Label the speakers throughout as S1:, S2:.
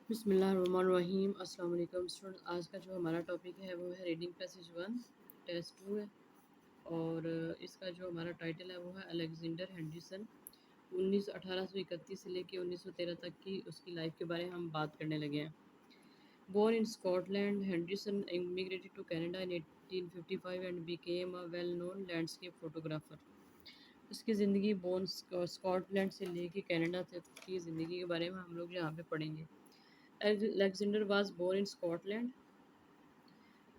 S1: बिस्मिल्लाहिर्रहमानिर्रहीम। अस्सलाम वालेकुम स्टूडेंट। आज का जो हमारा टॉपिक है वो है reading passage one test two है। और इसका जो हमारा टाइटल है वो है अलेक्जेंडर हेंडरसन। 1831 से लेके 1913 तक की उसकी लाइफ के बारे में हम बात करने लगे हैं। Born in Scotland, Henderson immigrated to Canada in 1855 and became a well known landscape photographer. उसकी ज़िंदगी बोर्न स्कॉटलैंड से लेके कनाडा तक की ज़िंदगी के बारे में हम लोग यहाँ पे पढ़ेंगे। Alexander was born in Scotland.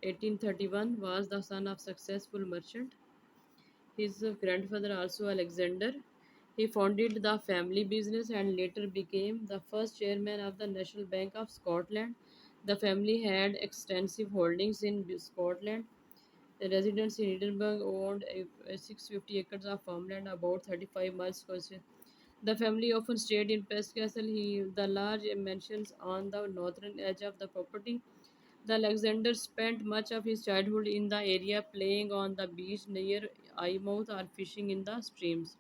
S1: 1831 was the son of successful merchant. His grandfather also Alexander. He founded the family business and later became the first chairman of the National Bank of Scotland. The family had extensive holdings in Scotland. The residents in Edinburgh owned 650 acres of farmland, about 35 miles coast. The family often stayed in Pescastle Hill, the large mansions on the northern edge of the property. The Alexander spent much of his childhood in the area, playing on the beach near Eyemouth or fishing in the streams.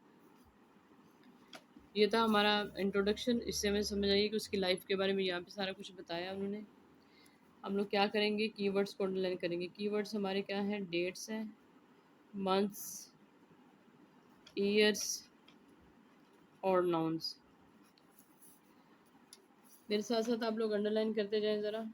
S1: ये था हमारा introduction. इससे हमें समझ आइए कि उसकी life के बारे में यहाँ पे सारा कुछ बताया उन्होंने। हम लोग क्या करेंगे, कीवर्ड्स को अंडरलाइन करेंगे। कीवर्ड्स हमारे क्या हैं, डेट्स हैं, मंथ्स, ईयर्स और नाउन्स। मेरे साथ साथ आप लोग अंडरलाइन करते जाएं ज़रा।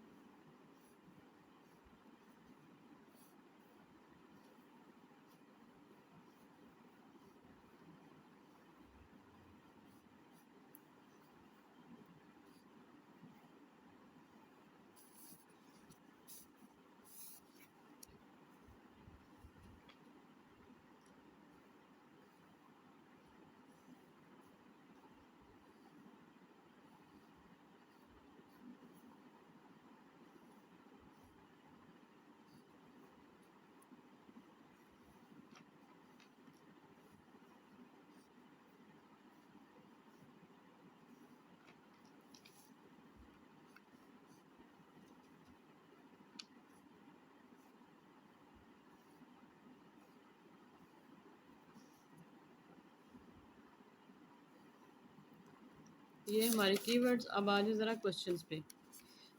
S1: ये हमारे कीवर्ड्स। अब आ जाए ज़रा क्वेश्चंस पे।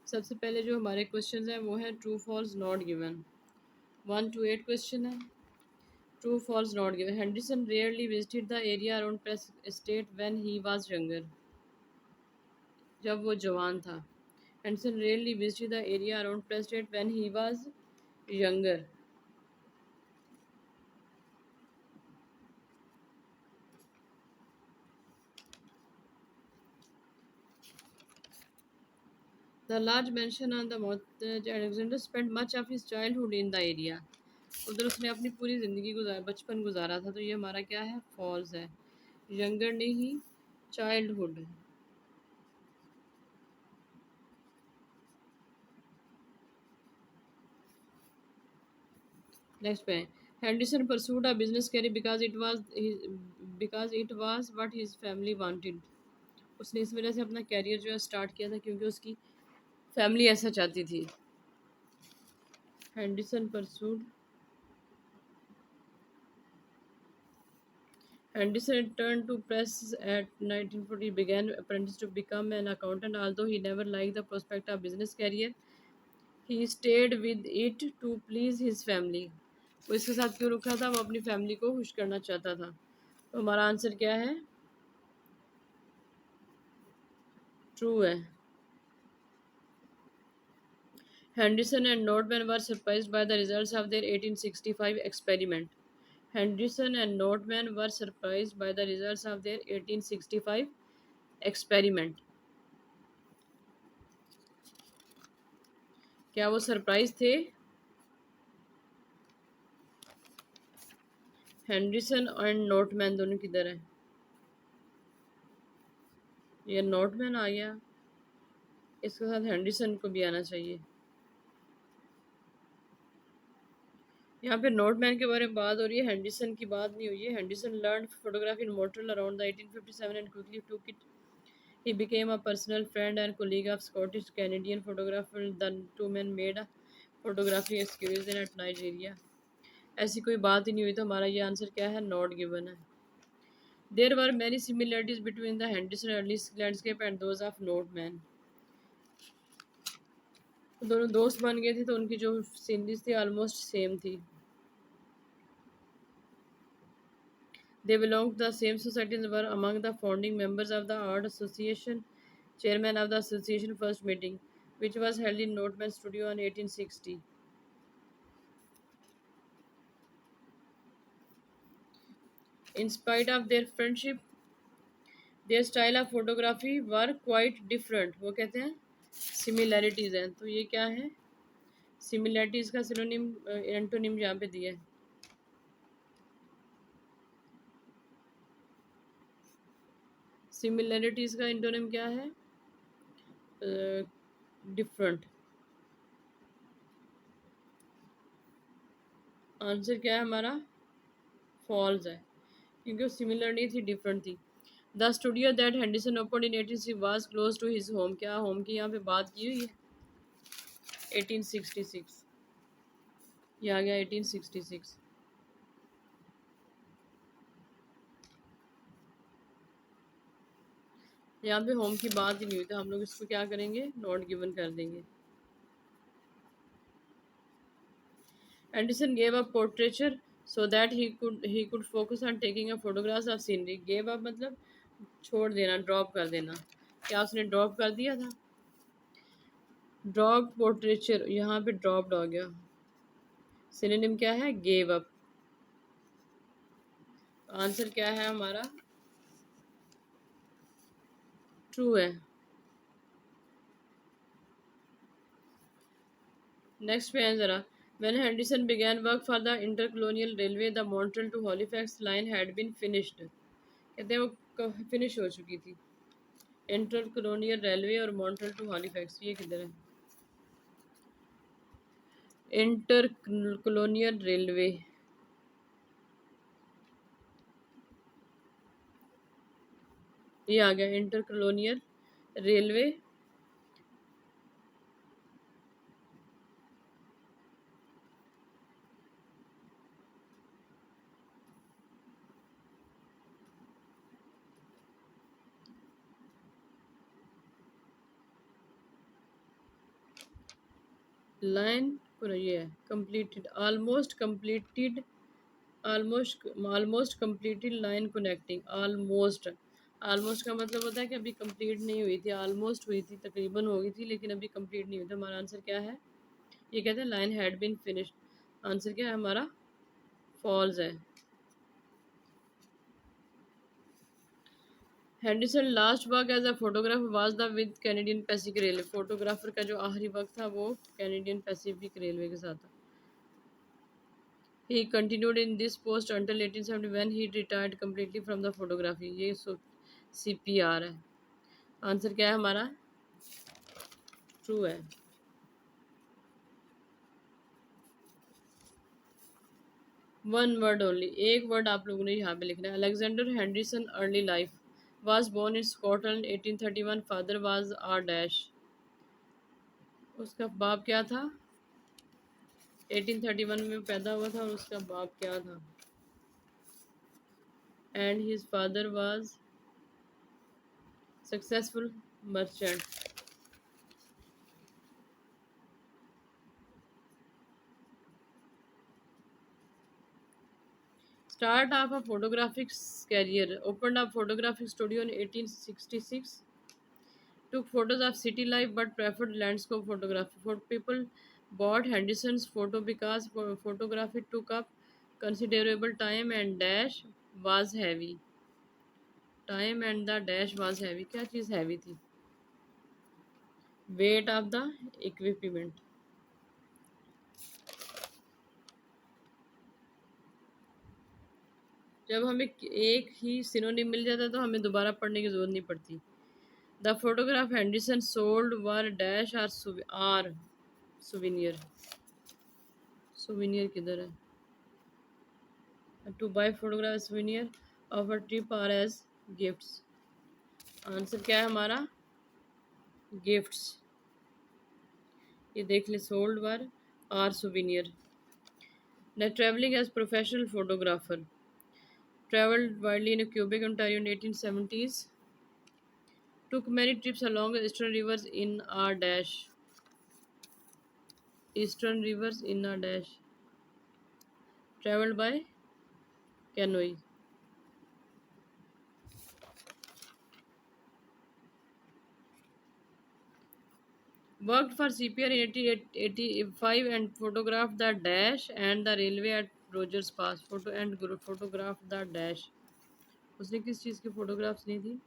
S1: सबसे पहले जो हमारे क्वेश्चंस हैं वो है true false not given. 1 to 8 question है। True false not given. Henderson rarely visited the area around Press Estate when he was younger. जब वो जवान था। Henderson rarely visited the area around Press Estate when he was younger. The large mansion on the mouth Alexander spent much of his childhood in the area. उधर उसने अपनी पूरी ज़िंदगी बचपन गुजारा था। तो ये हमारा क्या है, फॉल्स है। यंगर ने ही चाइल्डहुड। नेक्स्ट पे Henderson pursued a business career because it was what his family wanted. उसने इस वजह से अपना कैरियर जो है स्टार्ट किया था क्योंकि उसकी फैमिली ऐसा चाहती थी। Henderson pursued Henderson returned to press at 1940, began apprentice to become an accountant. Although he never liked the prospect of business career, he stayed with it to please his family. वो इसके साथ क्यों रुका था, वो अपनी फैमिली को खुश करना चाहता था। तो हमारा आंसर क्या है, ट्रू है। Henderson and Nordman were surprised by the results of their 1865 experiment. Henderson and Nordman were surprised by the results of their 1865 experiment. क्या वो सरप्राइज थे? हेंडरसन एंड नोटमैन दोनों किधर है? ये नोटमैन आ गया, इसके साथ हेंडरसन को भी आना चाहिए। यहाँ पे नोटमैन के बारे में बात हो रही है, हेंडरसन की बात नहीं हुई है। Henderson learn photography in Montreal around the 1857 and quickly took it. He became a personal friend and colleague of Scottish Canadian photographer. The two man made a photography excuse at Nigeria. ऐसी कोई बात ही नहीं हुई। तो हमारा ये answer क्या है, नॉट गिवन है। There were many similarities between the Henderson early landscape and those of Nordman. दोनों दोस्त बन गए थे तो उनकी जो सीनरीज थी ऑलमोस्ट सेम थी. They belonged to the same society and were among the founding members of the Art Association, chairman of the association first meeting, which was held in Noteman Studio in 1860. In spite of their friendship, their style of photography were quite different. वो कहते हैं similarities हैं. तो ये क्या है? Similarities का synonym antonym यहाँ पे दिया है. Similarities का एंटोनिम क्या है? डिफरेंट. आंसर क्या है हमारा? फॉल्स है, क्योंकि वो सिमिलर नहीं थी, डिफरेंट थी. The studio that Henderson open in 1860 was close to his home. क्या होम की यहाँ पे बात की हुई है? 1866. ये आ गया 1866. यहाँ पे होम की बात ही नहीं हुई, तो हम लोग इसको क्या करेंगे? नॉट गिवन कर देंगे. Anderson gave up portraiture so that he could focus on taking a photographs of scenery. Gave up मतलब छोड़ देना, ड्रॉप कर देना. क्या उसने ड्रॉप कर दिया था? ड्रॉप पोर्ट्रेचर, यहाँ पे ड्रॉप्ड हो गया. सिनोनिम क्या है? Gave up. आंसर क्या है हमारा? ट्रू है. नेक्स्ट पे है ज़रा. When Henderson began work for the intercolonial railway, the Montreal to Halifax line had been finished. कहते हैं वो फिनिश हो चुकी थी. इंटरकोलोनियल रेलवे और मॉन्ट्रियल टू हॉलीफैक्स, ये किधर है? इंटरकोलोनियल रेलवे, ये आ गया इंटरकोलोनियल रेलवे. लाइन ये है completed, almost completed. Almost completed line connecting. Almost, almost का मतलब होता है कि अभी कंप्लीट नहीं हुई थी. ऑलमोस्ट हुई थी, तकरीबन हो गई थी, लेकिन अभी कंप्लीट नहीं हुई थी. हमारा आंसर क्या है? ये कहते हैं line had been finished. Answer क्या है हमारा? फॉल्स है. Henderson last work as a photographer was the with Canadian Pacific Railway. Photographer का जो आखिरी वक्त था वो कैनेडियन पैसिफिक रेलवे के साथ था. ही continued in this post until 1870 when he retired completely from the photography. ये CPR है. आंसर क्या है हमारा? ट्रू है. वन वर्ड ओनली, एक वर्ड आप लोगों ने यहाँ पे लिखना है. Alexander Henderson early life. was born in Scotland 1831. Father was R dash. उसका बाप क्या था? 1831 में पैदा हुआ था और उसका बाप क्या था? And his father was successful merchant. Start of a photographic career. Opened a photographic studio in 1866. Took photos of city life but preferred landscape photography. For people bought Henderson's photo because photography took up considerable time and dash was heavy. Time and the dash was heavy. क्या चीज़ heavy थी? Weight of the equipment. जब हमें एक ही synonym मिल जाता है तो हमें दोबारा पढ़ने की जरूरत नहीं पड़ती. The photograph Henderson sold were dash are souvenirs. Souvenirs किधर है? To buy photograph souvenir of a trip are as gifts. Answer क्या है हमारा? गिफ्ट्स. ये देख ले, sold were are souvenirs. The travelling as professional photographer. Traveled widely in Quebec, Ontario in 1870s. Took many trips along the eastern rivers in R dash. Eastern reverse in a dash traveled by canoe. Worked for CPR in 1885 and photographed the dash and the railway at Rogers Pass. Photographed the dash. उसने किस चीज़ की photographs ली थी?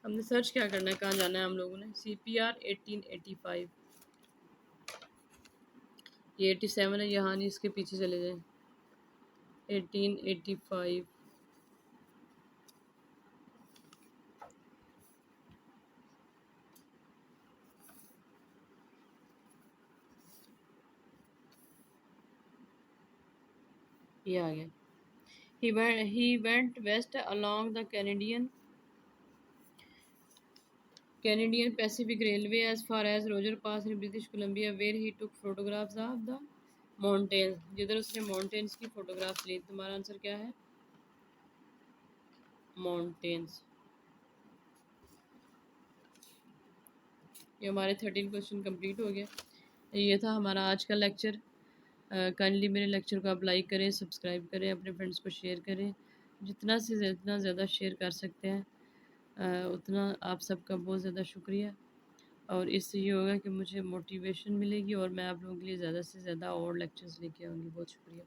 S1: हमने search क्या करना है, कहाँ जाना है हम लोगों ने? CPR 1885, ये 87 है, यहाँ नहीं, इसके पीछे चले जाए। 1885, ये आ गया। He went west along the Canadian Pacific Railway as far as Roger Pass in British Columbia, where he took photographs of the mountains. जिधर उसने mountains की photographs ली। तुम्हारा आंसर क्या है? Mountains। ये हमारे 13 क्वेश्चन कंप्लीट हो गया। ये था हमारा आज का लेक्चर। काइंडली मेरे लेक्चर को आप लाइक करें, सब्सक्राइब करें, अपने फ्रेंड्स को शेयर करें। जितना से जितना ज़्यादा शेयर कर सकते हैं उतना आप सबका बहुत ज़्यादा शुक्रिया। और इससे ये होगा कि मुझे मोटिवेशन मिलेगी और मैं आप लोगों के लिए ज़्यादा से ज़्यादा और लेक्चर्स लेके आऊँगी। बहुत शुक्रिया।